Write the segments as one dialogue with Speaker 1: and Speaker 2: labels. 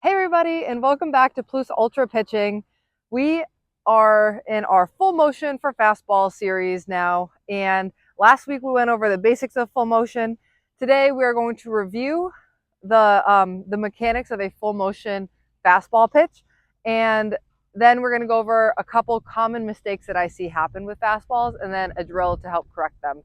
Speaker 1: Hey everybody, and welcome back to Plus Ultra Pitching. We are in our full motion for fastball series now, and last week we went over the basics of full motion. Today we are going to review the mechanics of a full motion fastball pitch, and then we're going to go over a couple common mistakes that I see happen with fastballs, and then a drill to help correct them.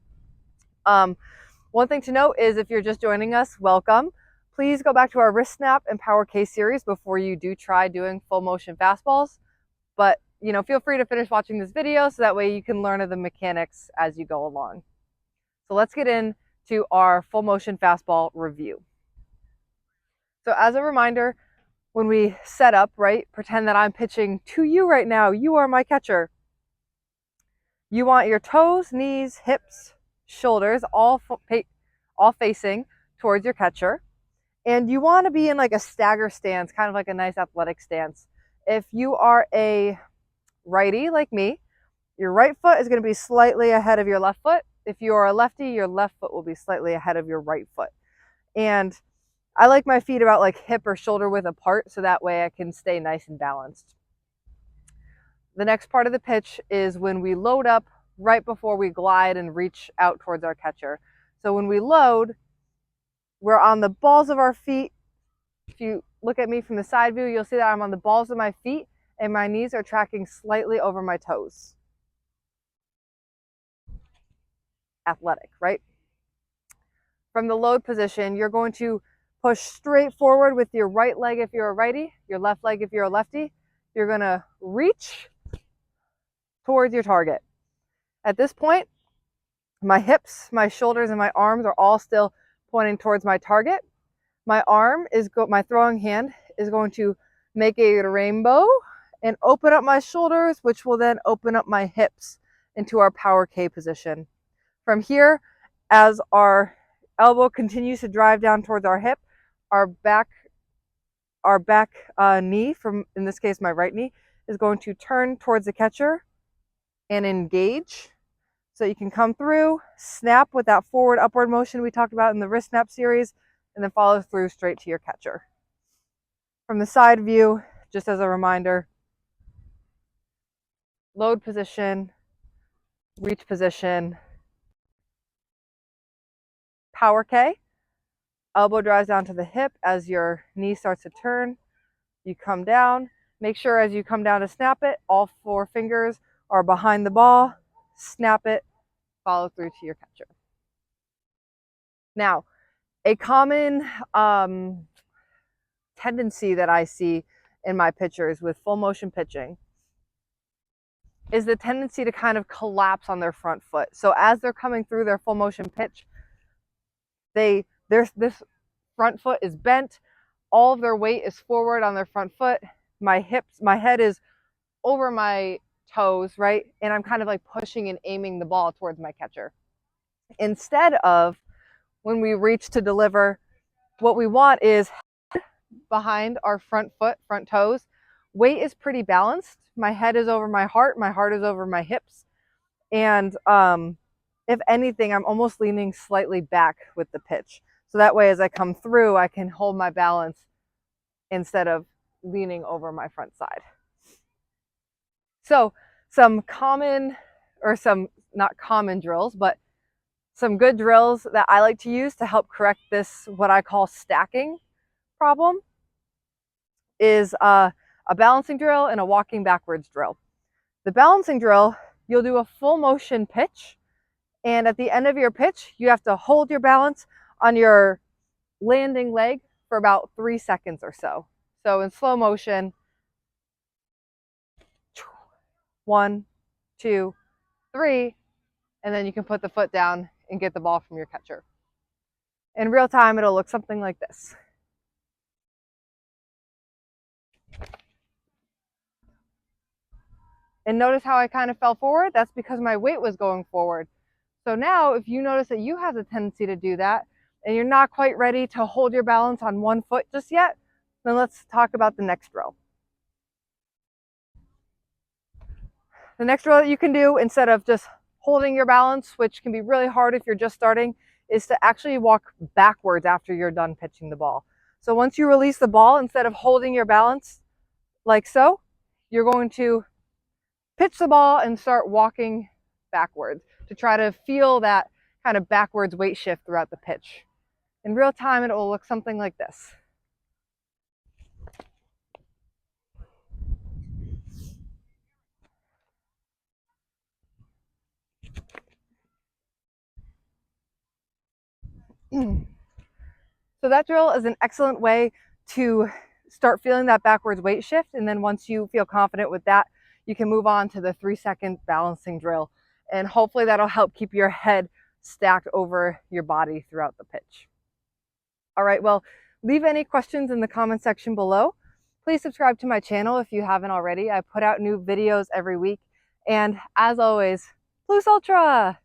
Speaker 1: One thing to note is if you're just joining us, welcome. Please go back to our wrist snap and power K series before you do try doing full motion fastballs. But feel free to finish watching this video so that way you can learn the mechanics as you go along. So let's get into our full motion fastball review. So as a reminder, when we set up, right, pretend that I'm pitching to you right now. You are my catcher. You want your toes, knees, hips, shoulders all facing towards your catcher. And you want to be in like a stagger stance, kind of like a nice athletic stance. If you are a righty like me, your right foot is going to be slightly ahead of your left foot. If you are a lefty, your left foot will be slightly ahead of your right foot. And I like my feet about like hip or shoulder width apart, so that way I can stay nice and balanced. The next part of the pitch is when we load up right before we glide and reach out towards our catcher. So when we load, we're on the balls of our feet. If you look at me from the side view, you'll see that I'm on the balls of my feet and my knees are tracking slightly over my toes. Athletic, right? From the load position, you're going to push straight forward with your right leg if you're a righty, your left leg if you're a lefty. You're going to reach towards your target. At this point, my hips, my shoulders, and my arms are all still pointing towards my target. My my throwing hand is going to make a rainbow and open up my shoulders, which will then open up my hips into our power K position. From here, as our elbow continues to drive down towards our hip, our back knee, in this case my right knee, is going to turn towards the catcher and engage. So you can come through, snap with that forward upward motion we talked about in the wrist snap series, and then follow through straight to your catcher. From the side view, just as a reminder, load position, reach position, power K, elbow drives down to the hip as your knee starts to turn. You come down. Make sure as you come down to snap it, all 4 fingers are behind the ball. Snap it, follow through to your catcher. Now, a common tendency that I see in my pitchers with full motion pitching is the tendency to kind of collapse on their front foot. So as they're coming through their full motion pitch, this front foot is bent. All of their weight is forward on their front foot. My head is over my toes, right? And I'm kind of like pushing and aiming the ball towards my catcher. Instead of, when we reach to deliver, what we want is behind our front foot, front toes. Weight is pretty balanced. My head is over my heart is over my hips. And if anything, I'm almost leaning slightly back with the pitch. So that way, as I come through, I can hold my balance instead of leaning over my front side. So some common, or some not common drills, but some good drills that I like to use to help correct this, what I call stacking problem, is a balancing drill and a walking backwards drill. The balancing drill, you'll do a full motion pitch, and at the end of your pitch, you have to hold your balance on your landing leg for about 3 seconds or so. So in slow motion, 1, 2, 3, and then you can put the foot down and get the ball from your catcher. In real time, it'll look something like this. And notice how I kind of fell forward? That's because my weight was going forward. So now, if you notice that you have the tendency to do that, and you're not quite ready to hold your balance on one foot just yet, then let's talk about the next drill. The next drill that you can do, instead of just holding your balance, which can be really hard if you're just starting, is to actually walk backwards after you're done pitching the ball. So once you release the ball, instead of holding your balance like so, you're going to pitch the ball and start walking backwards to try to feel that kind of backwards weight shift throughout the pitch. In real time, it will look something like this. So that drill is an excellent way to start feeling that backwards weight shift. And then once you feel confident with that, you can move on to the 3-second balancing drill. And hopefully that'll help keep your head stacked over your body throughout the pitch. All right, well, leave any questions in the comment section below. Please subscribe to my channel if you haven't already. I put out new videos every week. And as always, Plus Ultra!